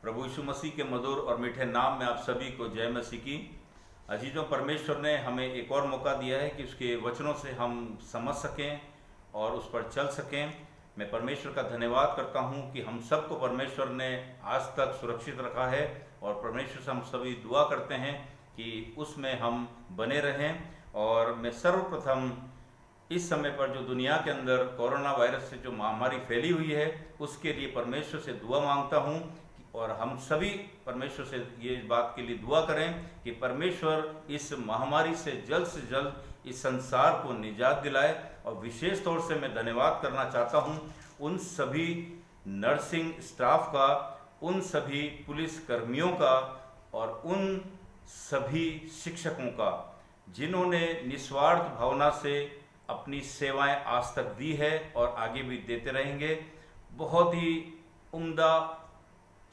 प्रभु यीशु मसीह के मधुर और मीठे नाम में आप सभी को जय मसीह की। अजीजों, परमेश्वर ने हमें एक और मौका दिया है कि उसके वचनों से हम समझ सकें और उस पर चल सकें। मैं परमेश्वर का धन्यवाद करता हूं कि हम सबको परमेश्वर ने आज तक सुरक्षित रखा है और परमेश्वर से हम सभी दुआ करते हैं कि उसमें हम बने रहें। और मैं सर्वप्रथम इस समय पर जो दुनिया के अंदर कोरोना वायरस से जो महामारी फैली हुई है उसके लिए परमेश्वर से दुआ मांगता हूं और हम सभी परमेश्वर से ये बात के लिए दुआ करें कि परमेश्वर इस महामारी से जल्द इस संसार को निजात दिलाए। और विशेष तौर से मैं धन्यवाद करना चाहता हूं उन सभी नर्सिंग स्टाफ का, उन सभी पुलिस कर्मियों का और उन सभी शिक्षकों का जिन्होंने निस्वार्थ भावना से अपनी सेवाएं आज तक दी है और आगे भी देते रहेंगे। बहुत ही उम्दा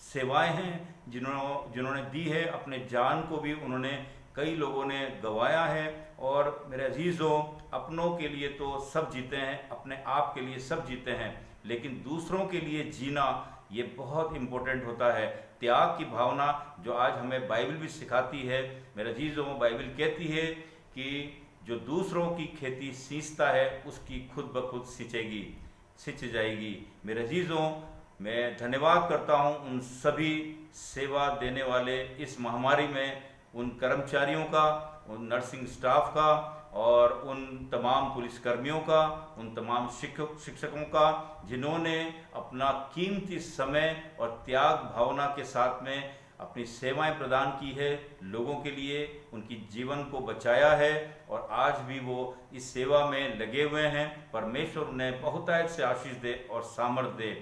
सेवाएं हैं जिन्होंने दी है। अपने जान को भी उन्होंने, कई लोगों ने गंवाया है। और मेरे अजीज़ों, अपनों के लिए तो सब जीते हैं, अपने आप के लिए सब जीते हैं, लेकिन दूसरों के लिए जीना ये बहुत इम्पोर्टेंट होता है। त्याग की भावना जो आज हमें बाइबल भी सिखाती है। मेरे अजीज़ों, बाइबल कहती है कि जो दूसरों की खेती सींचता है उसकी खुद ब खुद सिंच जाएगी। मेरे अजीज़ों, मैं धन्यवाद करता हूं उन सभी सेवा देने वाले इस महामारी में, उन कर्मचारियों का, उन नर्सिंग स्टाफ का और उन तमाम पुलिसकर्मियों का, उन तमाम शिक्षकों का जिन्होंने अपना कीमती समय और त्याग भावना के साथ में अपनी सेवाएं प्रदान की है, लोगों के लिए उनकी जीवन को बचाया है और आज भी वो इस सेवा में लगे हुए हैं। परमेश्वर उन्हें बहुतायत से आशीष दे और सामर्थ दे।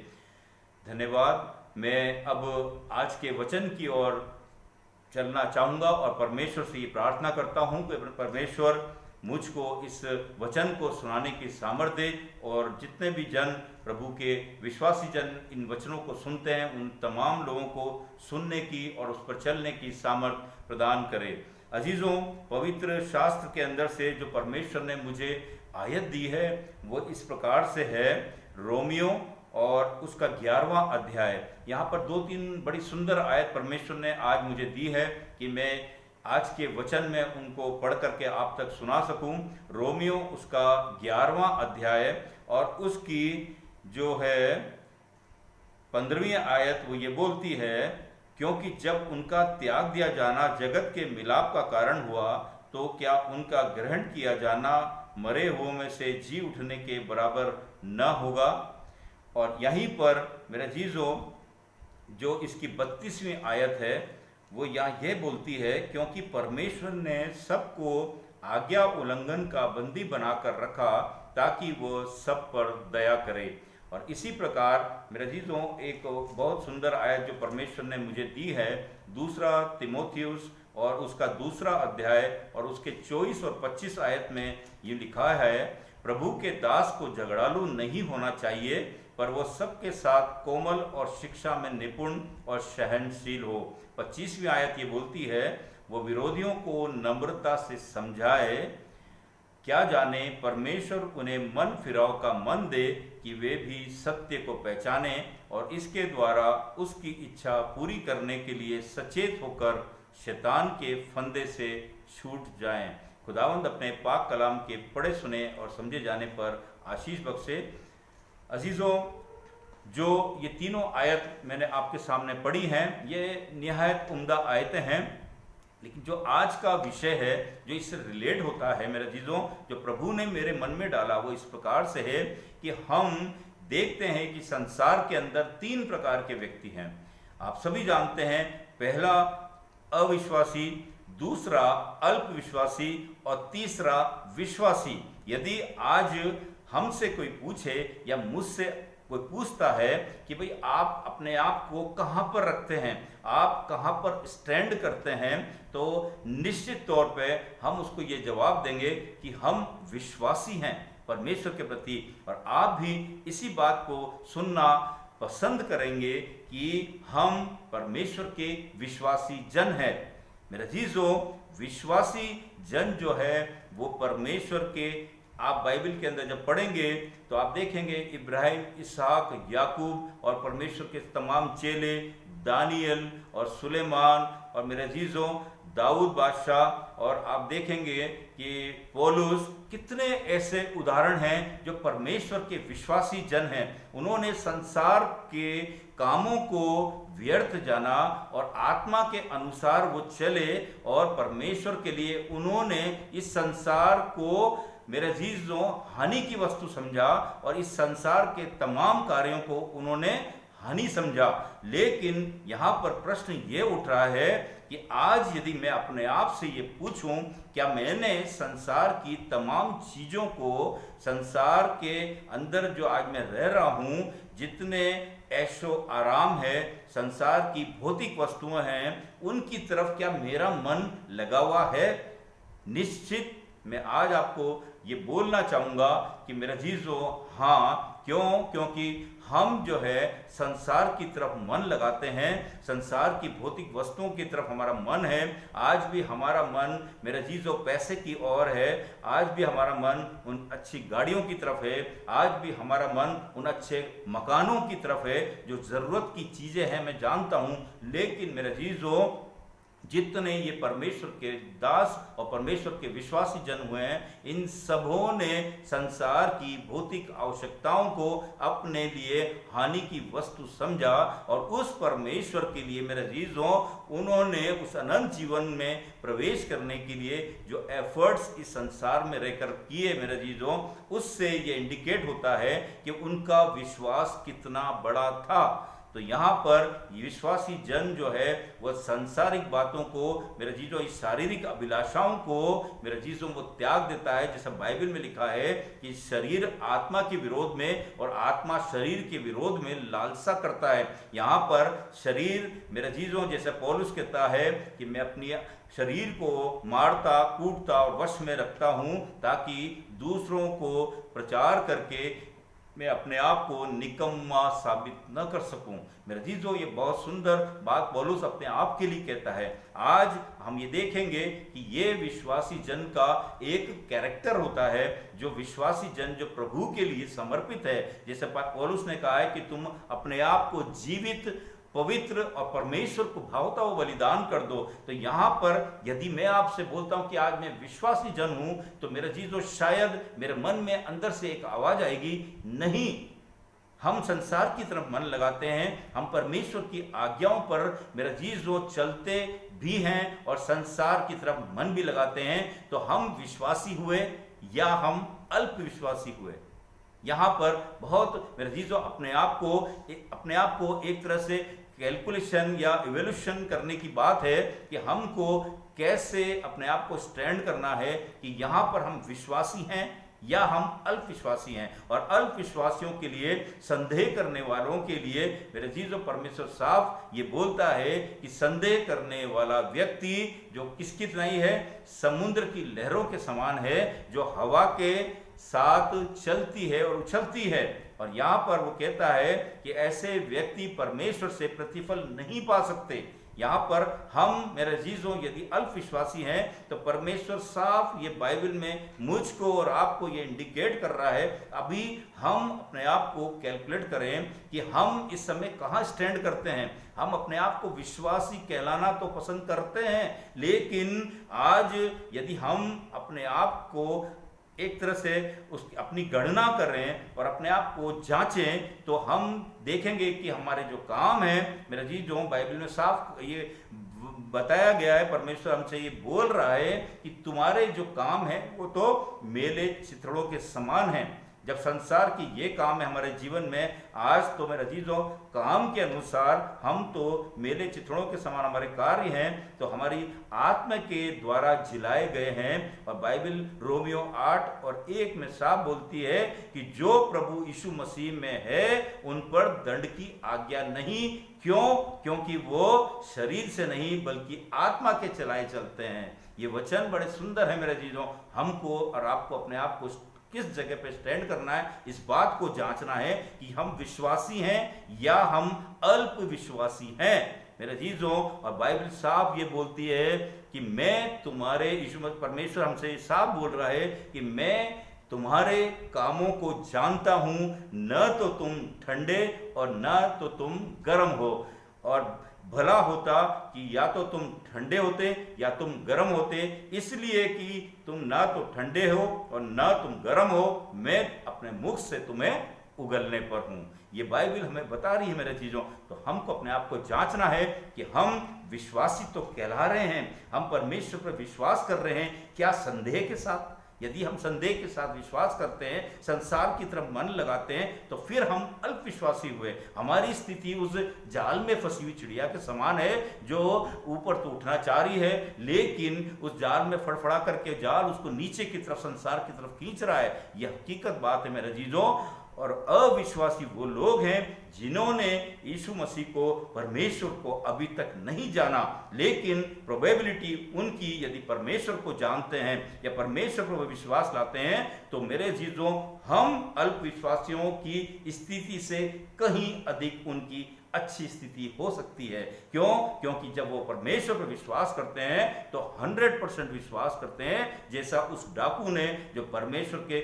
धन्यवाद। मैं अब आज के वचन की ओर चलना चाहूँगा और परमेश्वर से ये प्रार्थना करता हूँ कि परमेश्वर मुझको इस वचन को सुनाने की सामर्थ दे और जितने भी जन, प्रभु के विश्वासी जन इन वचनों को सुनते हैं उन तमाम लोगों को सुनने की और उस पर चलने की सामर्थ प्रदान करे। अजीज़ों, पवित्र शास्त्र के अंदर से जो परमेश्वर ने मुझे आयत दी है वो इस प्रकार से है। रोमियो और उसका 11वां अध्याय। यहाँ पर 2-3 बड़ी सुंदर आयत परमेश्वर ने आज मुझे दी है कि मैं आज के वचन में उनको पढ़ करके आप तक सुना सकूं। रोमियो उसका 11वां अध्याय और उसकी जो है 15वीं आयत वो ये बोलती है, क्योंकि जब उनका त्याग दिया जाना जगत के मिलाप का कारण हुआ तो क्या उनका ग्रहण किया जाना मरे हुओं में से जी उठने के बराबर न होगा। और यहीं पर मेरे अजीज़ों, जो इसकी 32वीं आयत है वो यहाँ यह बोलती है, क्योंकि परमेश्वर ने सबको आज्ञा उल्लंघन का बंदी बनाकर रखा ताकि वो सब पर दया करे। और इसी प्रकार मेरे अजीज़ों, एक बहुत सुंदर आयत जो परमेश्वर ने मुझे दी है, 2 तिमोथियुस और उसका 2 अध्याय और उसके 24 और 25 आयत में ये लिखा है, प्रभु के दास को झगड़ालू नहीं होना चाहिए, पर वो सबके साथ कोमल और शिक्षा में निपुण और सहनशील हो। 25वीं आयत ये बोलती है, वो विरोधियों को नम्रता से समझाए, क्या जाने परमेश्वर उन्हें मन फिराव का मन दे कि वे भी सत्य को पहचाने और इसके द्वारा उसकी इच्छा पूरी करने के लिए सचेत होकर शैतान के फंदे से छूट जाएं। खुदावंद अपने पाक कलाम के पढ़े सुने और समझे जाने पर आशीष बख्शे। अजीज़ों, जो ये तीनों आयत मैंने आपके सामने पढ़ी हैं, ये निहायत उम्दा आयतें हैं, लेकिन जो आज का विषय है जो इससे रिलेट होता है मेरे अजीज़ों, जो प्रभु ने मेरे मन में डाला वो इस प्रकार से है कि हम देखते हैं कि संसार के अंदर 3 प्रकार के व्यक्ति हैं। आप सभी जानते हैं, पहला अविश्वासी, दूसरा अल्प विश्वासी और तीसरा विश्वासी। यदि आज हमसे कोई पूछे या मुझसे कोई पूछता है कि भाई आप अपने आप को कहाँ पर रखते हैं, आप कहाँ पर स्टैंड करते हैं, तो निश्चित तौर पे हम उसको ये जवाब देंगे कि हम विश्वासी हैं परमेश्वर के प्रति। और आप भी इसी बात को सुनना पसंद करेंगे कि हम परमेश्वर के विश्वासी जन हैं। मेरे अजीज़ों, विश्वासी जन जो है वो परमेश्वर के, आप बाइबल के अंदर जब पढ़ेंगे तो आप देखेंगे इब्राहिम, इसहाक, याकूब और परमेश्वर के तमाम चेले, दानियल और सुलेमान और मेरे अजीजों दाऊद बादशाह, और आप देखेंगे कि पौलुस, कितने ऐसे उदाहरण हैं जो परमेश्वर के विश्वासी जन हैं। उन्होंने संसार के कामों को व्यर्थ जाना और आत्मा के अनुसार वो चले, और परमेश्वर के लिए उन्होंने इस संसार को मेरे अजीजों हानि की वस्तु समझा, और इस संसार के तमाम कार्यों को उन्होंने हानि समझा। लेकिन यहाँ पर प्रश्न ये उठ रहा है कि आज यदि मैं अपने आप से ये पूछूं, क्या मैंने संसार की तमाम चीज़ों को, संसार के अंदर जो आज मैं रह रहा हूँ, जितने ऐशो आराम है, संसार की भौतिक वस्तुएं हैं, उनकी तरफ क्या मेरा मन लगा हुआ है? निश्चित मैं आज आपको ये बोलना चाहूँगा कि मेरे अजीजों, हाँ। क्यों? क्योंकि हम जो है संसार की तरफ मन लगाते हैं, संसार की भौतिक वस्तुओं की तरफ हमारा मन है। आज भी हमारा मन मेरे अजीजों पैसे की ओर है, आज भी हमारा मन उन अच्छी गाड़ियों की तरफ है, आज भी हमारा मन उन अच्छे मकानों की तरफ है जो ज़रूरत की चीज़ें हैं, मैं जानता हूँ। लेकिन मेरे अजीजों, जितने ये परमेश्वर के दास और परमेश्वर के विश्वासी जन हुए हैं, इन सबों ने संसार की भौतिक आवश्यकताओं को अपने लिए हानि की वस्तु समझा, और उस परमेश्वर के लिए मेरे अजीजों, उन्होंने उस अनंत जीवन में प्रवेश करने के लिए जो एफर्ट्स इस संसार में रहकर किए मेरे अजीजों, उससे ये इंडिकेट होता है कि उनका विश्वास कितना बड़ा था। तो यहाँ पर विश्वासी जन जो है वह सांसारिक बातों को, मेरे जीजों, इस शारीरिक अभिलाषाओं को मेरे जीजों वो त्याग देता है। जैसा बाइबल में लिखा है कि शरीर आत्मा के विरोध में और आत्मा शरीर के विरोध में लालसा करता है। यहाँ पर शरीर मेरे जीजों, जैसे पौलुस कहता है कि मैं अपनी शरीर को मारता, कूटता और वश में रखता हूँ, ताकि दूसरों को प्रचार करके मैं अपने आप को निकम्मा साबित न कर सकूं। मेरे अजीजों, ये बहुत सुंदर बात पौलुस अपने आप के लिए कहता है। आज हम ये देखेंगे कि ये विश्वासी जन का एक कैरेक्टर होता है, जो विश्वासी जन जो प्रभु के लिए समर्पित है। जैसे पौलुस ने कहा है कि तुम अपने आप को जीवित, पवित्र और परमेश्वर को भावता हुआ बलिदान कर दो। तो यहाँ पर यदि मैं आपसे बोलता हूँ कि आज मैं विश्वासी जन हूँ, तो मेरे जीजों, शायद मेरे मन में अंदर से एक आवाज आएगी, नहीं, हम संसार की तरफ मन लगाते हैं, हम परमेश्वर की आज्ञाओं पर मेरे जीजों चलते भी हैं और संसार की तरफ मन भी लगाते हैं। तो हम विश्वासी हुए या हम अल्प विश्वासी हुए? यहाँ पर बहुत मेरे जीजों अपने आप को एक तरह से कैलकुलेशन या इवोल्यूशन करने की बात है कि हमको कैसे अपने आप को स्टैंड करना है कि यहाँ पर हम विश्वासी हैं या हम अल्प विश्वासी हैं। और अल्प विश्वासियों के लिए, संदेह करने वालों के लिए मेरे जीजों, परमेश्वर साफ ये बोलता है कि संदेह करने वाला व्यक्ति जो किसकी नहीं है, समुद्र की लहरों के समान है, जो हवा के साथ चलती है और उछलती है। और यहाँ पर वो कहता है कि ऐसे व्यक्ति परमेश्वर से प्रतिफल नहीं पा सकते। यहाँ पर हम मेरे अजीजों यदि अल्प विश्वासी हैं तो परमेश्वर साफ ये बाइबल में मुझको और आपको ये इंडिकेट कर रहा है। अभी हम अपने आप को कैलकुलेट करें कि हम इस समय कहाँ स्टैंड करते हैं। हम अपने आप को विश्वासी कहलाना तो पसंद करते हैं, लेकिन आज यदि हम अपने आप को एक तरह से अपनी गणना करें और अपने आप को जांचें तो हम देखेंगे कि हमारे जो काम है मेरा जी, जो बाइबल में साफ ये बताया गया है, परमेश्वर हमसे ये बोल रहा है कि तुम्हारे जो काम है वो तो मेले चिथड़ों के समान हैं। जब संसार की ये काम है हमारे जीवन में, आज तो मेरे अजीजों काम के अनुसार हम तो मेले चिथड़ों के समान हमारे कार्य हैं, तो हमारी आत्मा के द्वारा जिलाए गए हैं। और बाइबल रोमियो 8 और 1 में साफ बोलती है कि जो प्रभु यीशु मसीह में है उन पर दंड की आज्ञा नहीं। क्यों? क्योंकि वो शरीर से नहीं बल्कि आत्मा के चलाए चलते हैं। ये वचन बड़े सुंदर है मेरे अजीजों। हमको और आपको अपने आप को किस जगह पे स्टैंड करना है, इस बात को जांचना है कि हम विश्वासी हैं या हम अल्प विश्वासी हैं मेरे अजीजों। और बाइबल साफ ये बोलती है कि मैं तुम्हारे, यीशु परमेश्वर हमसे साफ बोल रहा है कि मैं तुम्हारे कामों को जानता हूं, न तो तुम ठंडे और न तो तुम गर्म हो। और भला होता कि या तो तुम ठंडे होते या तुम गर्म होते, इसलिए कि तुम ना तो ठंडे हो और ना तुम गर्म हो, मैं अपने मुख से तुम्हें उगलने पर हूं। ये बाइबल हमें बता रही है मेरे चीजों। तो हमको अपने आप को जांचना है कि हम विश्वासी तो कहला रहे हैं, हम परमेश्वर पर विश्वास कर रहे हैं क्या संदेह के साथ? यदि हम संदेह के साथ विश्वास करते हैं, संसार की तरफ मन लगाते हैं, तो फिर हम अल्प विश्वासी हुए। हमारी स्थिति उस जाल में फंसी हुई चिड़िया के समान है जो ऊपर तो उठना चाह रही है, लेकिन उस जाल में फड़फड़ा करके जाल उसको नीचे की तरफ, संसार की तरफ खींच रहा है। यह हकीकत बात है मेरे जीजों। और अविश्वासी वो लोग हैं जिन्होंने यीशु मसीह को, परमेश्वर को अभी तक नहीं जाना, लेकिन प्रोबेबिलिटी उनकी, यदि परमेश्वर को जानते हैं या परमेश्वर पर विश्वास लाते हैं, तो मेरे जीजों हम अल्प विश्वासियों की स्थिति से कहीं अधिक उनकी अच्छी स्थिति हो सकती है। क्यों? क्योंकि जब वो परमेश्वर पर विश्वास करते हैं तो 100% विश्वास करते हैं, जैसा उस डाकू ने जो परमेश्वर के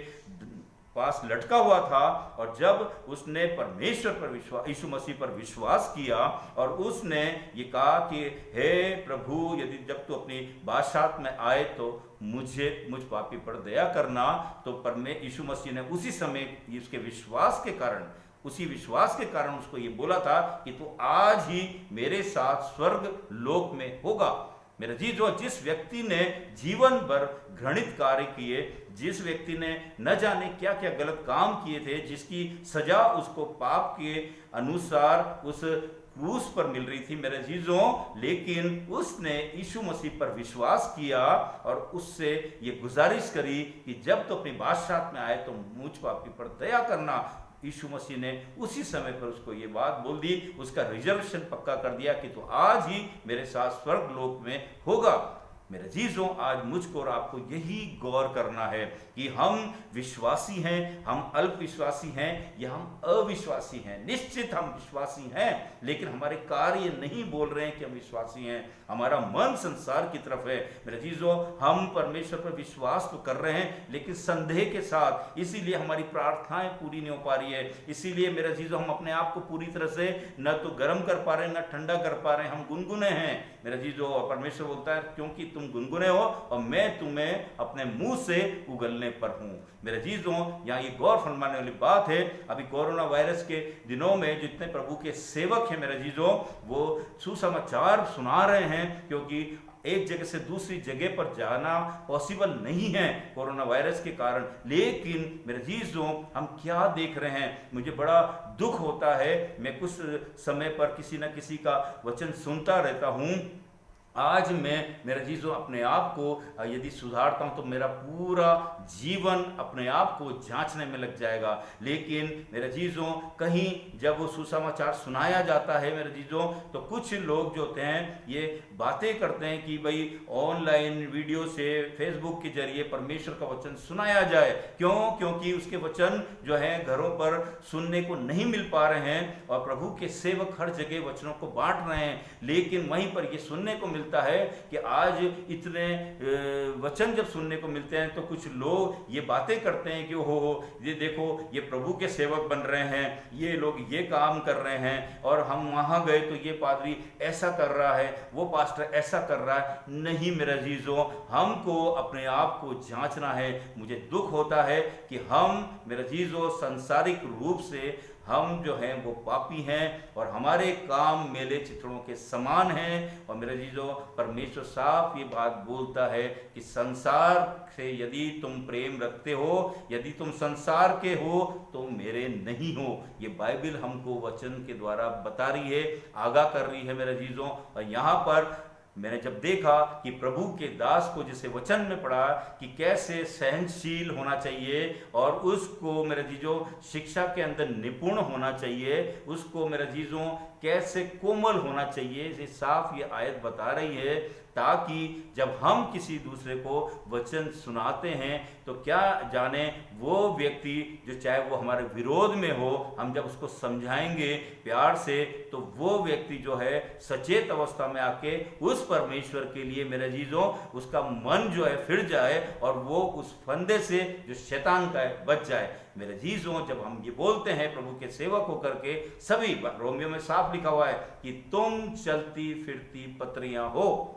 पास लटका हुआ था, और जब उसने परमेश्वर पर विश्वास, यीशु मसीह पर विश्वास किया और उसने ये कहा कि हे प्रभु, यदि जब तू अपनी बादशाहत में आए तो मुझ पापी पर दया करना, तो यीशु मसीह ने उसी समय उसके विश्वास के कारण, उसी विश्वास के कारण उसको ये बोला था कि तू आज ही मेरे साथ स्वर्ग लोक में होगा। मेरे जी, जो जिस व्यक्ति ने जीवन भर घृणित कार्य किए, जिस व्यक्ति ने न जाने क्या क्या गलत काम किए थे, जिसकी सजा उसको पाप के अनुसार उस क्रूस पर मिल रही थी मेरे जीजों, लेकिन उसने यीशु मसीह पर विश्वास किया और उससे ये गुजारिश करी कि जब तो अपनी बादशाहत में आए तो मुझ पापी पर दया करना। यीशु मसीह ने उसी समय पर उसको ये बात बोल दी, उसका रिजर्वेशन पक्का कर दिया कि तो आज ही मेरे साथ स्वर्ग लोक में होगा। मेरे जीजों, आज मुझको और आपको यही गौर करना है कि हम विश्वासी हैं, हम अल्प विश्वासी हैं या हम अविश्वासी हैं। निश्चित हम विश्वासी हैं, लेकिन हमारे कार्य नहीं बोल रहे हैं कि हम विश्वासी हैं। हमारा मन संसार की तरफ है। मेरे जीजों, हम परमेश्वर पर विश्वास तो कर रहे हैं, लेकिन संदेह के साथ, इसीलिए हमारी प्रार्थनाएं पूरी नहीं हो पा रही है। इसीलिए मेरे जीजों, हम अपने आप को पूरी तरह से न तो गर्म कर पा रहे हैं, न ठंडा कर पा रहे हैं, हम गुनगुने हैं मेरे जीजों। और परमेश्वर बोलता है क्योंकि तुम गुनगुने हो और मैं तुम्हें अपने मुंह से उगलने पर हूं। मेरे जीजों, यहाँ ये गौर फरमाने वाली बात है, अभी कोरोना वायरस के दिनों में जितने प्रभु के सेवक हैं मेरे जीजों, वो सुसमाचार सुना रहे हैं, क्योंकि एक जगह से दूसरी जगह पर जाना पॉसिबल नहीं है कोरोना वायरस के कारण। लेकिन मेरे जीजों, हम क्या देख रहे हैं, मुझे बड़ा दुख होता है। मैं कुछ समय पर किसी न किसी का वचन सुनता रहता हूँ। आज मैं मेरे जीजों अपने आप को यदि सुधारता हूं तो मेरा पूरा जीवन अपने आप को जांचने में लग जाएगा। लेकिन मेरे जीजों, कहीं जब वो सुसमाचार सुनाया जाता है मेरे जीजों, तो कुछ लोग जो होते हैं ये बातें करते हैं कि भाई ऑनलाइन वीडियो से, फेसबुक के जरिए परमेश्वर का वचन सुनाया जाए। क्यों? क्योंकि उसके वचन जो है घरों पर सुनने को नहीं मिल पा रहे हैं और प्रभु के सेवक हर जगह वचनों को बांट रहे हैं। लेकिन वहीं पर ये सुनने को है कि आज इतने वचन जब सुनने को मिलते हैं तो कुछ लोग ये बातें करते हैं कि हो ये देखो, ये प्रभु के सेवक बन रहे हैं, ये लोग ये काम कर रहे हैं, और हम वहां गए तो ये पादरी ऐसा कर रहा है, वो पास्टर ऐसा कर रहा है। नहीं मेरे अजीजों, हमको अपने आप को जांचना है। मुझे दुख होता है कि हम मेरे अजीजों सांसारिक रूप से हम जो हैं वो पापी हैं और हमारे काम मेले चित्रों के समान हैं। और मेरे जीजों, परमेश्वर साफ ये बात बोलता है कि संसार से यदि तुम प्रेम रखते हो, यदि तुम संसार के हो तो मेरे नहीं हो। ये बाइबल हमको वचन के द्वारा बता रही है, आगाह कर रही है मेरे जीजों। और यहाँ पर मैंने जब देखा कि प्रभु के दास को जैसे वचन में पढ़ा कि कैसे सहनशील होना चाहिए और उसको मेरे जीजों शिक्षा के अंदर निपुण होना चाहिए, उसको मेरे जीजों कैसे कोमल होना चाहिए, ये साफ ये आयत बता रही है, ताकि जब हम किसी दूसरे को वचन सुनाते हैं तो क्या जाने वो व्यक्ति जो चाहे वो हमारे विरोध में हो, हम जब उसको समझाएंगे प्यार से तो वो व्यक्ति जो है सचेत अवस्था में आके उस परमेश्वर के लिए मेरे जीजों उसका मन जो है फिर जाए और वो उस फंदे से जो शैतान का है बच जाए। मेरे जीजों, जब हम ये बोलते हैं प्रभु के सेवक होकर के, सभी रोमियो में साफ लिखा हुआ है कि तुम चलती फिरती पत्रियां हो।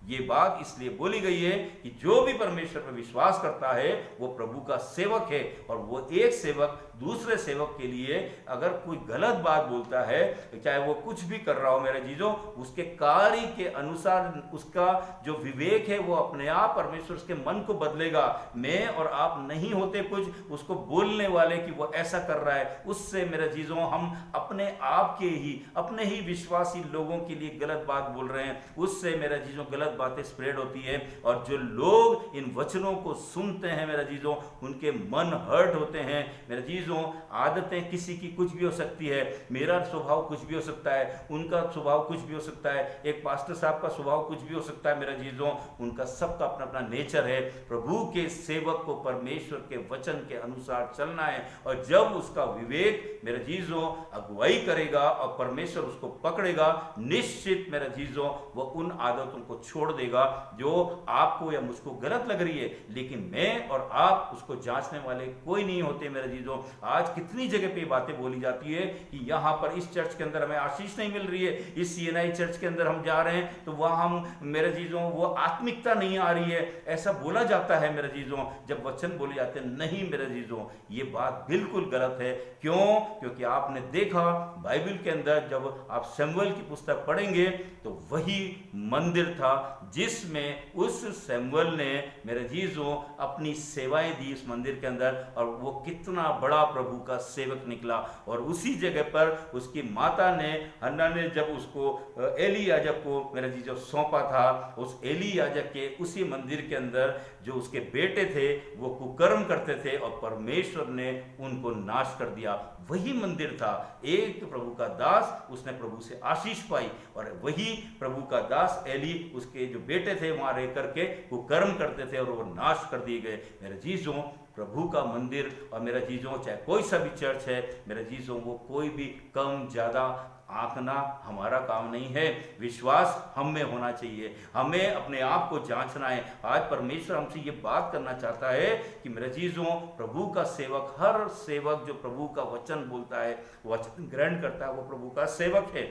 ये बात इसलिए बोली गई है कि जो भी परमेश्वर पर विश्वास करता है वो प्रभु का सेवक है, और वो एक सेवक दूसरे सेवक के लिए अगर कोई गलत बात बोलता है, चाहे वो कुछ भी कर रहा हो मेरे जीजों, उसके कार्य के अनुसार उसका जो विवेक है वो अपने आप परमेश्वर उसके मन को बदलेगा। मैं और आप नहीं होते कुछ उसको बोलने वाले कि वो ऐसा कर रहा है, उससे मेरे जीजों हम अपने आप के ही, अपने ही विश्वासी लोगों के लिए गलत बात बोल रहे हैं, उससे मेरे जीजों गलत बातें स्प्रेड होती है। और जो लोग इन वचनों को सुनते हैं मेरे जीजों, उनके मन हर्ट होते हैं मेरे जीजों। आदतें किसी की कुछ भी हो सकती है, मेरा स्वभाव कुछ भी हो सकता है, उनका स्वभाव कुछ भी हो सकता है, एक पास्टर साहब का स्वभाव कुछ भी हो सकता है मेरे जीजों, उनका सबका अपना अपना नेचर है। प्रभु के सेवक को परमेश्वर के वचन के अनुसार चलना है, और जब उसका विवेक मेरे जीजों अगुवाई करेगा और परमेश्वर उसको पकड़ेगा, निश्चित मेरे जीजों वो उन आदतों को छोड़ देगा जो आपको या मुझको गलत लग रही है। लेकिन मैं और आप उसको जांचने वाले कोई नहीं होते मेरे जीजों। आज कितनी जगह पे बातें बोली जाती है कि यहां पर इस चर्च के अंदर हमें आशीष नहीं मिल रही है, इस सीएनआई चर्च के अंदर हम जा रहे हैं तो वहां हम मेरे जीजों वो आत्मिकता नहीं आ रही है, ऐसा बोला जाता है मेरे जीजों। जब वचन बोले जाते हैं, नहीं मेरे जीजों, ये बात बिल्कुल गलत है। क्यों? क्योंकि आपने देखा बाइबल के अंदर जब आप शमूएल की पुस्तक पढ़ेंगे तो वही मंदिर था जिसमें उस शमूएल ने मेरे जीजों अपनी सेवाएं दी इस मंदिर के अंदर, और वो कितना बड़ा प्रभु का सेवक निकला। और उसी जगह पर उसकी माता ने, हन्ना ने, जब उसको एली याजक को मेरे जीजों सौंपा था, उस एली याजक के उसी मंदिर के अंदर जो उसके बेटे थे वो कुकर्म करते थे और परमेश्वर ने उनको नाश कर दिया। वही मंदिर था, एक प्रभु का दास, उसने प्रभु से आशीष पाई, और वही प्रभु का दास एली, उसके जो बेटे थे वहां रह करके कुकर्म करते थे और वो नाश कर दिए गए। मेरे जीजों, प्रभु का मंदिर और मेरा जीजों चाहे कोई सा भी चर्च है मेरे जीजों, वो कोई भी कम ज्यादा आंकना हमारा काम नहीं है। विश्वास हम में होना चाहिए, हमें अपने आप को जांचना है। आज परमेश्वर हमसे ये बात करना चाहता है कि मेरे जीजों, प्रभु का सेवक, हर सेवक जो प्रभु का वचन बोलता है, वचन ग्रहण करता है, वो प्रभु का सेवक है।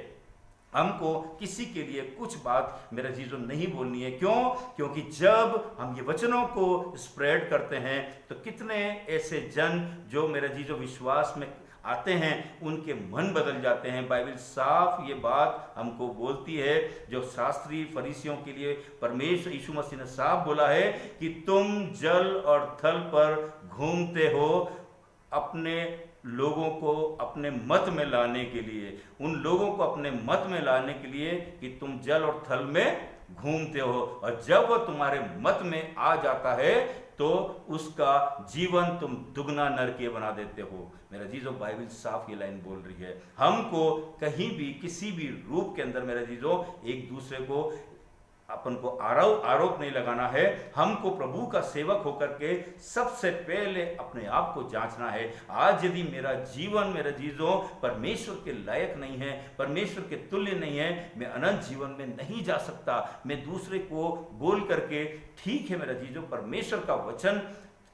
हमको किसी के लिए कुछ बात मेरे जीजों नहीं बोलनी है। क्यों? क्योंकि जब हम ये वचनों को स्प्रेड करते हैं तो कितने ऐसे जन जो मेरे जीजों विश्वास में आते हैं, उनके मन बदल जाते हैं। बाइबल साफ ये बात हमको बोलती है, जो शास्त्री फरीसियों के लिए परमेश्वर यीशु मसीह ने साफ बोला है कि तुम जल और थल पर घूमते हो अपने लोगों को अपने मत में लाने के लिए, उन लोगों को अपने मत में लाने के लिए कि तुम जल और थल में घूमते हो, और जब वो तुम्हारे मत में आ जाता है तो उसका जीवन तुम दुगना नरकीय बना देते हो। मेरा जीजों, बाइबल साफ ये लाइन बोल रही है। हमको कहीं भी किसी भी रूप के अंदर मेरे जीजों एक दूसरे को अपन को आरोप नहीं लगाना है। हमको प्रभु का सेवक होकर के सबसे पहले अपने आप को जांचना है। आज यदि मेरा जीवन मेरे जीजों परमेश्वर के लायक नहीं है, परमेश्वर के तुल्य नहीं है, मैं अनंत जीवन में नहीं जा सकता। मैं दूसरे को बोल करके, ठीक है मेरा जीजों, परमेश्वर का वचन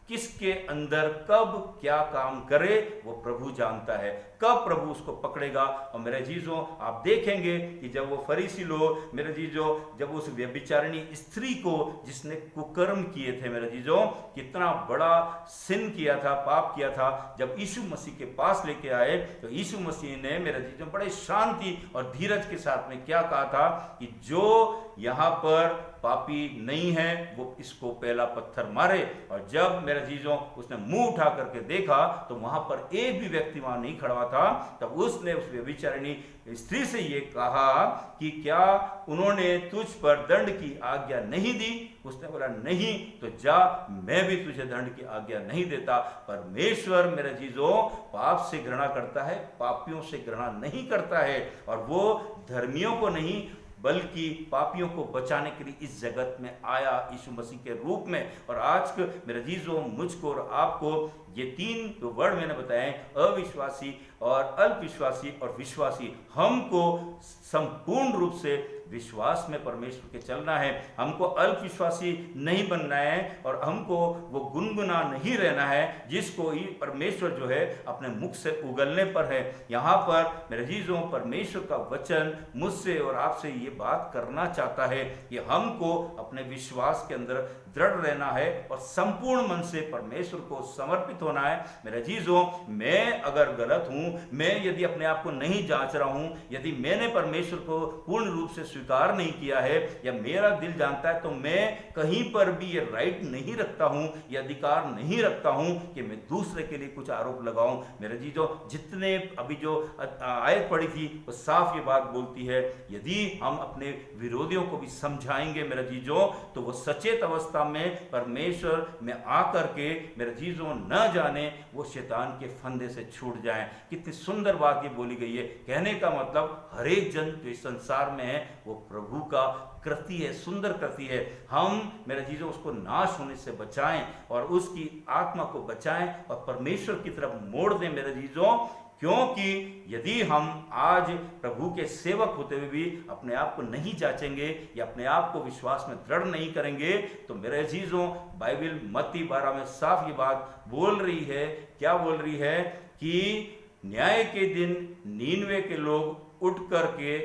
किसके अंदर कब क्या काम करे वो प्रभु जानता है, कब प्रभु उसको पकड़ेगा। और मेरे जीजों, आप देखेंगे कि जब वो फरीसी लोग मेरे जीजों, जब उस व्यभिचारिणी स्त्री को जिसने कुकर्म किए थे मेरे जीजों, कितना बड़ा सिन किया था, पाप किया था, जब यीशु मसीह के पास लेके आए तो यीशु मसीह ने मेरे जीजों बड़े शांति और धीरज के साथ में क्या कहा था कि जो यहाँ पर पापी नहीं है वो इसको पहला पत्थर मारे। और जब मेरे जीजों उसने मुंह उठा करके देखा तो वहां पर एक भी व्यक्ति वहां नहीं खड़ा था, तब उसने उस व्यभिचारिणी स्त्री से ये कहा कि क्या उन्होंने तुझ पर दंड की आज्ञा नहीं दी? उसने बोला नहीं, तो जा, मैं भी तुझे दंड की आज्ञा नहीं देता। परमेश्वर मेरे जीजों पाप से घृणा करता है, पापियों से घृणा नहीं करता है, और वो धर्मियों को नहीं बल्कि पापियों को बचाने के लिए इस जगत में आया यीशु मसीह के रूप में। और आज मेरे जीजों, मुझको और आपको ये 3 जो वर्ड मैंने बताए हैं, अविश्वासी और अल्पविश्वासी और विश्वासी, हमको संपूर्ण रूप से विश्वास में परमेश्वर के चलना है। हमको अल्पविश्वासी नहीं बनना है और हमको वो गुनगुना नहीं रहना है जिसको ही परमेश्वर जो है अपने मुख से उगलने पर है। यहाँ पर मेरे अजीजों, परमेश्वर का वचन मुझसे और आपसे ये बात करना चाहता है कि हमको अपने विश्वास के अंदर दृढ़ रहना है और संपूर्ण मन से परमेश्वर को समर्पित होना है। मेरे अजीजों, मैं अगर गलत हूं, मैं यदि अपने आप को नहीं जांच रहा हूं, यदि मैंने परमेश्वर को पूर्ण रूप से स्वीकार नहीं किया है या मेरा दिल जानता है, तो मैं कहीं पर भी ये राइट नहीं रखता हूं, ये अधिकार नहीं रखता हूं कि मैं दूसरे के लिए कुछ आरोप लगाऊं। मेरे अजीजों, जितने अभी जो आयत पढ़ी थी वो साफ ये बात बोलती है, यदि हम अपने विरोधियों को भी समझाएंगे मेरे अजीजों, तो वो सचेत अवस्था में परमेश्वर में आकर के मेरे अजीजों न जाने वो शैतान के फंदे से छूट जाएं। कितनी सुंदर बात ये बोली गई है। कहने का मतलब हर एक जन जो इस संसार में है वो प्रभु का कृति है, सुंदर कृति है। हम मेरे अजीजों उसको नाश होने से बचाएं और उसकी आत्मा को बचाएं और परमेश्वर की तरफ मोड़ दें मेरे अजीजों, क्योंकि यदि हम आज प्रभु के सेवक होते हुए भी अपने आप को नहीं जांचेंगे या अपने आप को विश्वास में दृढ़ नहीं करेंगे, तो मेरे अजीजों, बाइबल मत्ती 12 में साफ ये बात बोल रही है। क्या बोल रही है? कि न्याय के दिन नीनवे के लोग उठ करके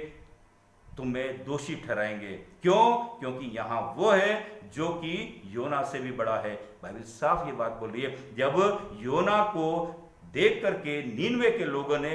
तुम्हें दोषी ठहराएंगे। क्यों? क्योंकि यहां वो है जो कि योना से भी बड़ा है। बाइबल साफ ये बात बोल रही है। जब योना को देख करके नीनवे के लोगों ने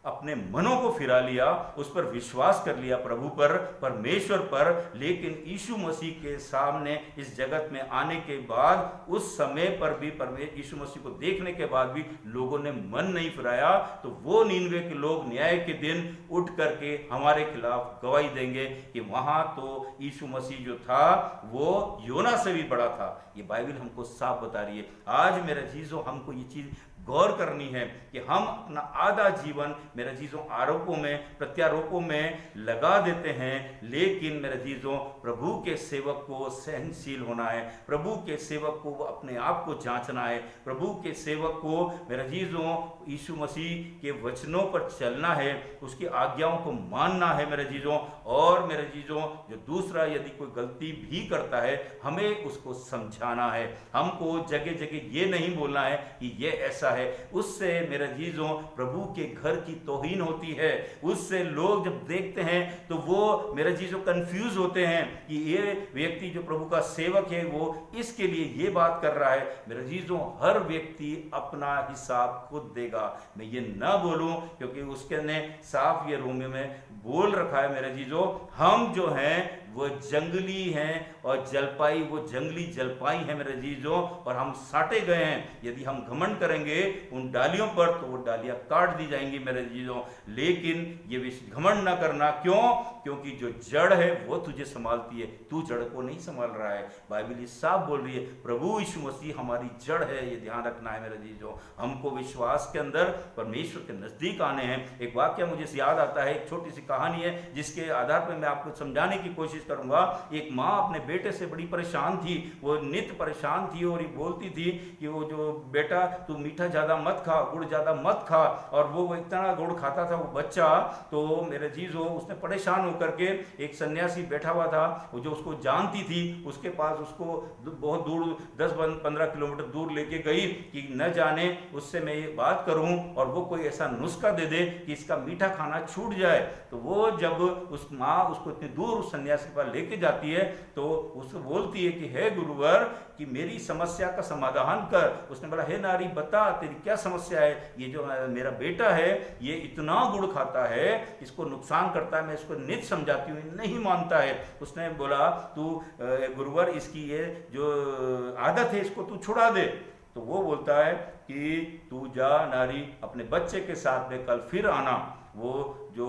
अपने मनों को फिरा लिया, उस पर विश्वास कर लिया, प्रभु पर, परमेश्वर पर, लेकिन यीशु मसीह के सामने इस जगत में आने के बाद उस समय पर भी यीशु मसीह को देखने के बाद भी लोगों ने मन नहीं फिराया, तो वो नीनवे के लोग न्याय के दिन उठ करके हमारे खिलाफ गवाही देंगे कि वहां तो यीशु मसीह जो था वो योना से भी बड़ा था। ये बाइबल हमको साफ बता रही है। आज मेरे अजीजों, हमको ये चीज गौर करनी है कि हम अपना आधा जीवन मेरे अजीजों आरोपों में, प्रत्यारोपों में लगा देते हैं, लेकिन मेरे अजीजों प्रभु के सेवक को सहनशील होना है, प्रभु के सेवक को अपने आप को जांचना है, प्रभु के सेवक को मेरे अजीजों यीशु मसीह के वचनों पर चलना है, उसकी आज्ञाओं को मानना है मेरे अजीजों। और मेरे अजीजों, जो दूसरा यदि कोई गलती भी करता है, हमें उसको समझाना है। हमको जगह जगह ये नहीं बोलना है कि ये ऐसा है। उससे मेरे अजीजों प्रभु के घर की तौहीन होती है। उससे लोग जब देखते हैं तो वो मेरे अजीजों कंफ्यूज होते हैं कि ये व्यक्ति जो प्रभु का सेवक है वो इसके लिए ये बात कर रहा है। मेरे अजीजों, हर व्यक्ति अपना हिसाब खुद देगा। मैं ये ना बोलूं क्योंकि उसके ने साफ ये रोमियो में बोल रखा है मेरे अजीजों, हम जो हैं वो जंगली हैं और जलपाई, वो जंगली जलपाई है मेरे अजीजों, और हम साटे गए हैं। यदि हम घमंड करेंगे उन डालियों पर तो वो डालियां काट दी जाएंगी मेरे अजीजों। लेकिन ये घमंड ना करना। क्यों? क्योंकि जो जड़ है वो तुझे संभालती है, तू जड़ को नहीं संभाल रहा है। बाइबल साफ बोल रही है, प्रभु यीशु मसीह हमारी जड़ है, ये ध्यान रखना है मेरे अजीजों। हमको विश्वास के अंदर परमेश्वर के नजदीक आने हैं। एक वाक्य मुझे याद आता है, एक छोटी सी कहानी है जिसके आधार पर मैं आपको समझाने की कोशिश करूंगा। एक माँ अपने बेटे से बड़ी परेशान थी, वो नित्य परेशान थी और ये बोलती थी कि वो जो बेटा तू मीठा ज्यादा मत खा, गुड़ ज्यादा मत खा। और वो इतना गुड़ खाता था वो बच्चा, तो मेरे जीजो उसने परेशान होकर के, एक सन्यासी बैठा हुआ था वो जो उसको जानती थी, उसके पास उसको बहुत दूर 10-15 किलोमीटर दूर लेके गई कि न जाने उससे मैं ये बात करूं और वो कोई ऐसा नुस्खा दे दे कि इसका मीठा खाना छूट जाए। तो वो जब उस माँ उसको इतनी दूर उस सन्यासी पर लेके जाती है तो उसको बोलती है कि हे गुरुवर, कि मेरी समस्या का समाधान कर। उसने बोला, हे नारी बता तेरी क्या समस्या है? ये जो मेरा बेटा है ये इतना गुड़ खाता है, इसको नुकसान करता है, मैं इसको नित्य समझाती हूँ, नहीं मानता है। उसने बोला, तू गुरुवर इसकी ये जो आदत है इसको तू छुड़ा दे। तो वो बोलता है कि तू जा नारी, अपने बच्चे के साथ में कल फिर आना। वो जो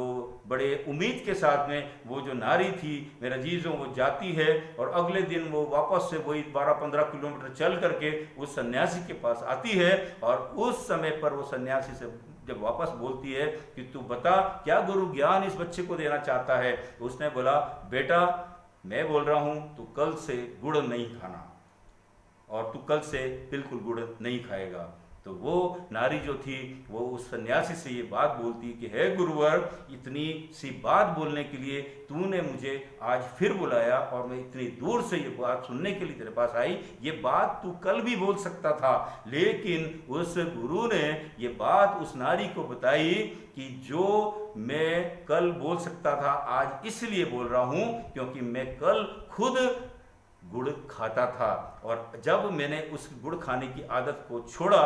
बड़े उम्मीद के साथ में वो जो नारी थी मेरे अजीजों वो जाती है और अगले दिन वो वापस से वही 12-15 किलोमीटर चल करके उस सन्यासी के पास आती है। और उस समय पर वो सन्यासी से जब वापस बोलती है कि तू बता क्या गुरु ज्ञान इस बच्चे को देना चाहता है? उसने बोला, बेटा मैं बोल रहा हूं तू कल से गुड़ नहीं खाना और तू कल से बिल्कुल गुड़ नहीं खाएगा। तो वो नारी जो थी वो उस सन्यासी से ये बात बोलती कि हे गुरुवर, इतनी सी बात बोलने के लिए तूने मुझे आज फिर बुलाया और मैं इतनी दूर से ये बात सुनने के लिए तेरे पास आई। ये बात तू कल भी बोल सकता था, लेकिन उस गुरु ने ये बात उस नारी को बताई कि जो मैं कल बोल सकता था आज इसलिए बोल रहा हूं क्योंकि मैं कल खुद गुड़ खाता था, और जब मैंने उस गुड़ खाने की आदत को छोड़ा,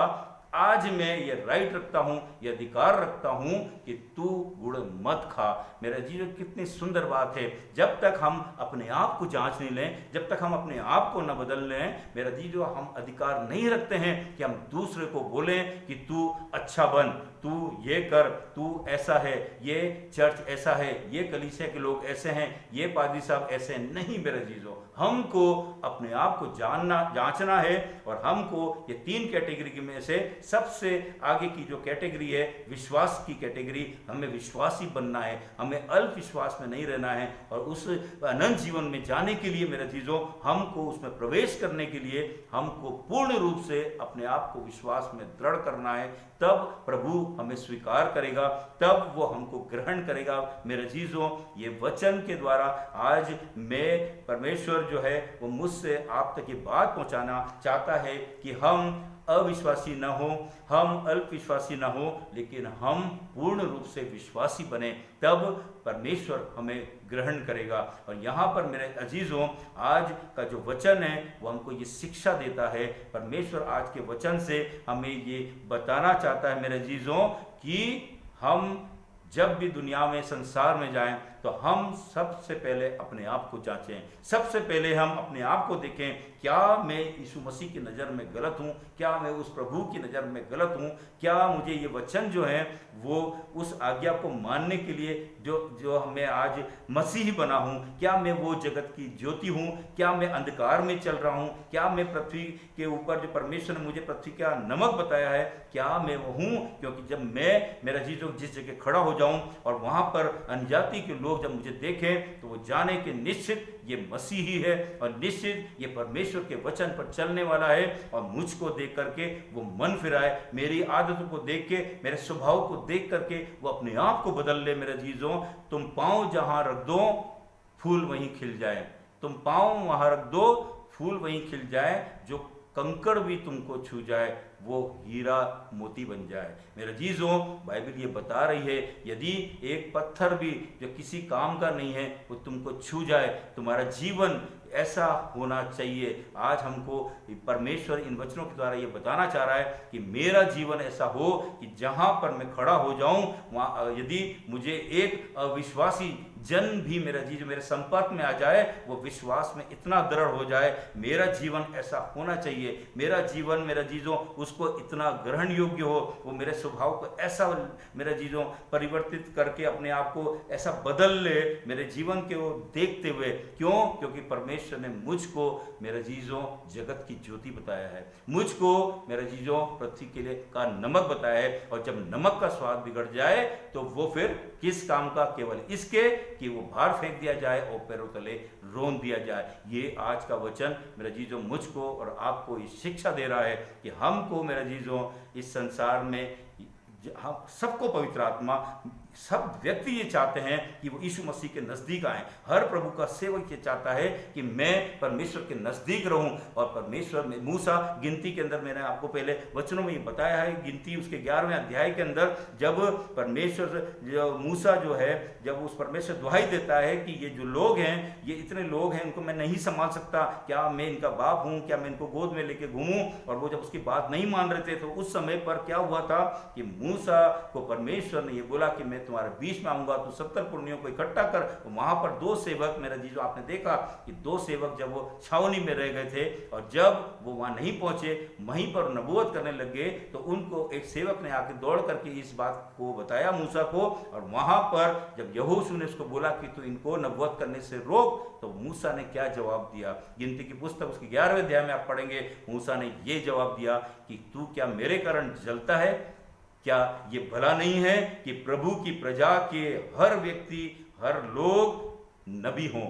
आज मैं ये राइट रखता हूँ, ये अधिकार रखता हूँ कि तू गुड़ मत खा। मेरा जीवन कितनी सुंदर बात है। जब तक हम अपने आप को जांच नहीं लें, जब तक हम अपने आप को न बदल लें, मेरा जीवन हम अधिकार नहीं रखते हैं कि हम दूसरे को बोलें कि तू अच्छा बन, तू ये कर, तू ऐसा है, ये चर्च ऐसा है, ये कलीसिया के लोग ऐसे हैं, ये पादरी साहब ऐसे नहीं। मेरे जीजो, हमको अपने आप को जांचना है, और हमको ये 3 कैटेगरी में से सबसे आगे की जो कैटेगरी है विश्वास की कैटेगरी, हमें विश्वासी बनना है, हमें अल्प विश्वास में नहीं रहना है, और उस अनंत जीवन में जाने के लिए मेरे जीजो हमको उसमें प्रवेश करने के लिए हमको पूर्ण रूप से अपने आप को विश्वास में दृढ़ करना है। तब प्रभु हमें स्वीकार करेगा, तब वो हमको ग्रहण करेगा। मेरे जीजों, ये वचन के द्वारा आज मैं परमेश्वर जो है वो मुझसे आप तक ये बात पहुंचाना चाहता है कि हम अविश्वासी न हो, हम अल्प विश्वासी न हो, लेकिन हम पूर्ण रूप से विश्वासी बने, तब परमेश्वर हमें ग्रहण करेगा। और यहाँ पर मेरे अजीजों, आज का जो वचन है वो हमको ये शिक्षा देता है। परमेश्वर आज के वचन से हमें ये बताना चाहता है मेरे अजीजों कि हम जब भी दुनिया में, संसार में जाएं, तो हम सबसे पहले अपने आप को जांचें, सबसे पहले हम अपने आप को देखें, क्या मैं यीशु मसीह की नज़र में गलत हूँ, क्या मैं उस प्रभु की नज़र में गलत हूँ, क्या मुझे ये वचन जो है वो उस आज्ञा को मानने के लिए जो मैं आज मसीही बना हूँ, क्या मैं वो जगत की ज्योति हूँ, क्या मैं अंधकार में चल रहा हूँ, क्या मैं पृथ्वी के ऊपर जो परमेश्वर ने मुझे पृथ्वी का नमक बताया है, क्या मैं वो हूँ? क्योंकि जब मैं, मेरा जीजो, जिस जगह खड़ा हो जाऊँ और वहाँ पर अन्यजाति के लोग जब मुझे देखें तो वो जाने कि निश्चित ये मसीही है, और निश्चित ये परमेश्वर के वचन पर चलने वाला है, और मुझको देख करके वो मन फिराए, मेरी आदतों को देख के, मेरे स्वभाव को देख करके वो अपने आप को बदल ले। मेरे जीजों, तुम पाँव जहाँ रख दो फूल वहीं खिल जाए, तुम पाँव वहाँ रख दो फूल वहीं खिल जाए, जो कंकड़ भी तुमको छू जाए वो हीरा मोती बन जाए। मेरे जीजों, बाइबल ये बता रही है, यदि एक पत्थर भी जो किसी काम का नहीं है वो तुमको छू जाए, तुम्हारा जीवन ऐसा होना चाहिए। आज हमको परमेश्वर इन वचनों के द्वारा ये बताना चाह रहा है कि मेरा जीवन ऐसा हो कि जहाँ पर मैं खड़ा हो जाऊँ, वहाँ यदि मुझे एक अविश्वासी जन भी मेरा जीवन मेरे संपर्क में आ जाए, वो विश्वास में इतना दृढ़ हो जाए, मेरा जीवन ऐसा होना चाहिए, मेरा जीवन, मेरा जीजों, उसको इतना ग्रहण योग्य हो, वो मेरे स्वभाव को ऐसा, मेरा जीजों, परिवर्तित करके अपने आप को ऐसा बदल ले मेरे जीवन के वो देखते हुए। क्यों? क्योंकि परमेश्वर ने मुझको, मेरे जीजों, जगत की ज्योति बताया है, मुझको, मेरे जीजों, पृथ्वी के लिए का नमक बताया है, और जब नमक का स्वाद बिगड़ जाए तो वो फिर किस काम का? केवल इसके कि वो बाहर फेंक दिया जाए और पैरों तले रोन दिया जाए। ये आज का वचन मेरे जीजों मुझको और आपको ये शिक्षा दे रहा है कि हमको, मेरे जीजों, इस संसार में हम सबको पवित्र आत्मा, सब व्यक्ति ये चाहते हैं कि वो यीशु मसीह के नज़दीक आए। हर प्रभु का सेवक ये चाहता है कि मैं परमेश्वर के नज़दीक रहूं, और परमेश्वर में मूसा गिनती के अंदर, मैंने आपको पहले वचनों में ये बताया है, गिनती उसके 11वें अध्याय के अंदर, जब परमेश्वर जो मूसा जो है, जब उस परमेश्वर दुहाई देता है कि ये जो लोग हैं, ये इतने लोग हैं, इनको मैं नहीं संभाल सकता, क्या मैं इनका बाप हूँ, क्या मैं इनको गोद में लेके घूमूं? और वो जब उसकी बात नहीं मान रहे थे, तो उस समय पर क्या हुआ था कि मूसा को परमेश्वर ने ये बोला कि मैं तुम्हारे बीच में आऊंगा, तो 70 पुरनियों को इकट्ठा कर। वहां पर 2 सेवक, मेरा जीजो, आपने देखा कि 2 सेवक जब वो छावनी में रह गए थे, और जब वो वहां नहीं पहुंचे, वहीं पर नबूवत करने लगे, तो उनको एक सेवक ने आके दौड़ करके इस बात को बताया मूसा को, और वहां पर जब यहोशू ने उसको बोला कि तू इनको नबूवत करने से रोक, तो मूसा ने क्या जवाब दिया? गिनती की पुस्तक उसके 11वें अध्याय में आप पढ़ेंगे, मूसा ने ये जवाब दिया कि तू क्या मेरे कारण जलता है? क्या ये भला नहीं है कि प्रभु की प्रजा के हर व्यक्ति, हर लोग नबी हों?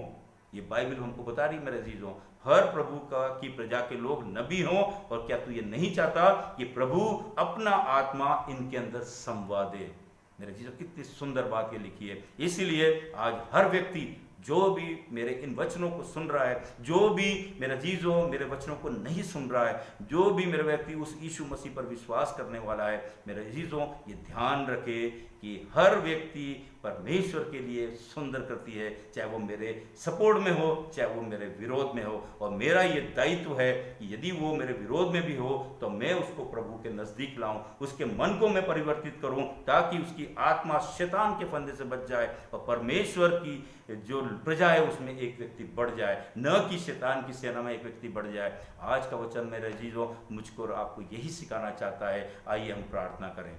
ये बाइबल हमको बता रही मेरे अजीजों, हर प्रभु का की प्रजा के लोग नबी हों। और क्या तू ये नहीं चाहता कि प्रभु अपना आत्मा इनके अंदर समवा दे? मेरे अजीजों, कितनी सुंदर बात ये लिखी है। इसीलिए आज हर व्यक्ति जो भी मेरे इन वचनों को सुन रहा है, जो भी मेरे अजीजों मेरे वचनों को नहीं सुन रहा है, जो भी मेरे व्यक्ति उस यीशु मसीह पर विश्वास करने वाला है, मेरे अजीजों ये ध्यान रखे कि हर व्यक्ति परमेश्वर के लिए सुंदर करती है, चाहे वो मेरे सपोर्ट में हो, चाहे वो मेरे विरोध में हो। और मेरा ये दायित्व है कि यदि वो मेरे विरोध में भी हो तो मैं उसको प्रभु के नज़दीक लाऊं, उसके मन को मैं परिवर्तित करूं, ताकि उसकी आत्मा शैतान के फंदे से बच जाए और परमेश्वर की जो प्रजा है उसमें एक व्यक्ति बढ़ जाए, न कि शैतान की सेना में एक व्यक्ति बढ़ जाए। आज का वचन मेरे अजीजों मुझको और आपको यही सिखाना चाहता है। आइए हम प्रार्थना करें।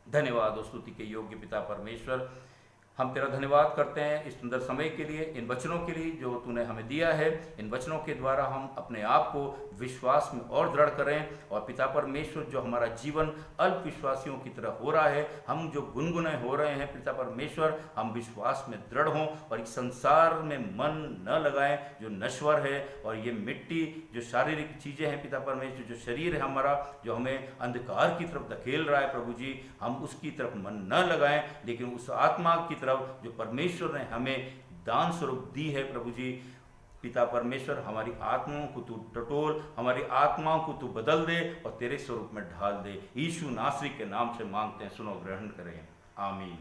धन्यवाद और स्तुति के योग्य पिता परमेश्वर, हम तेरा धन्यवाद करते हैं इस सुंदर समय के लिए, इन वचनों के लिए जो तूने हमें दिया है। इन वचनों के द्वारा हम अपने आप को विश्वास में और दृढ़ करें। और पिता परमेश्वर, जो हमारा जीवन अल्प विश्वासियों की तरह हो रहा है, हम जो गुनगुने हो रहे हैं पिता परमेश्वर, हम विश्वास में दृढ़ हों और इस संसार में मन न लगाएं जो नश्वर है। और ये मिट्टी जो शारीरिक चीज़ें हैं पिता परमेश्वर, जो शरीर है हमारा, जो हमें अंधकार की तरफ धकेल रहा है प्रभु जी, हम उसकी तरफ मन न लगाएं, लेकिन उस आत्मा की तरफ जो परमेश्वर ने हमें दान स्वरूप दी है प्रभु जी। पिता परमेश्वर, हमारी आत्माओं को तू टटोल, हमारी आत्माओं को तू बदल दे और तेरे स्वरूप में ढाल दे। यीशु नासरी के नाम से मांगते हैं, सुनो, ग्रहण करें, आमीन।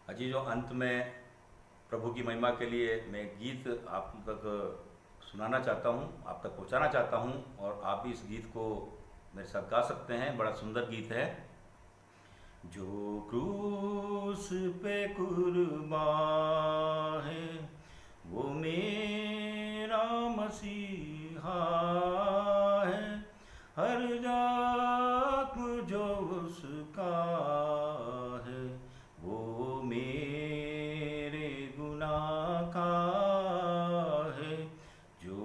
अजीजों, अंत में प्रभु की महिमा के लिए मैं गीत आप तक सुनाना चाहता हूँ, आप तक पहुँचाना चाहता हूँ, और आप भी इस गीत को मेरे साथ गा सकते हैं। बड़ा सुंदर गीत है। जो क्रूस पे कुर्बान है वो मेरा मसीहा है, हर जख्म जो उसका है वो मेरे गुनाह का है। जो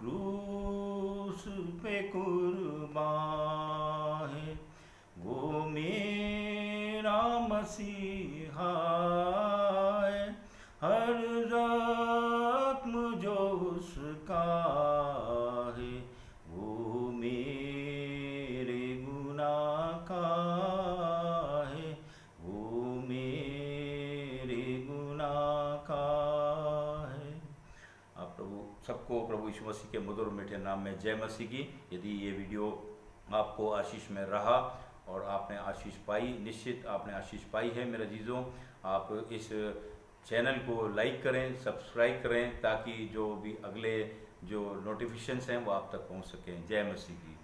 क्रूस पे कुर्बान है वो मेरा मसीहा है, हर जख्म जो उसका है वो मेरे गुनाह का है, वो मेरे गुनाह का है। आप प्रभु सबको प्रभु यीशु मसीह के मधुर मीठे नाम में जय मसीह की। यदि ये वीडियो आपको आशीष में रहा और आपने आशीष पाई, निश्चित आपने आशीष पाई है मेरे अजीजों, आप इस चैनल को लाइक करें, सब्सक्राइब करें, ताकि जो भी अगले जो नोटिफिकेशंस हैं वो आप तक पहुंच सकें। जय मसीह की।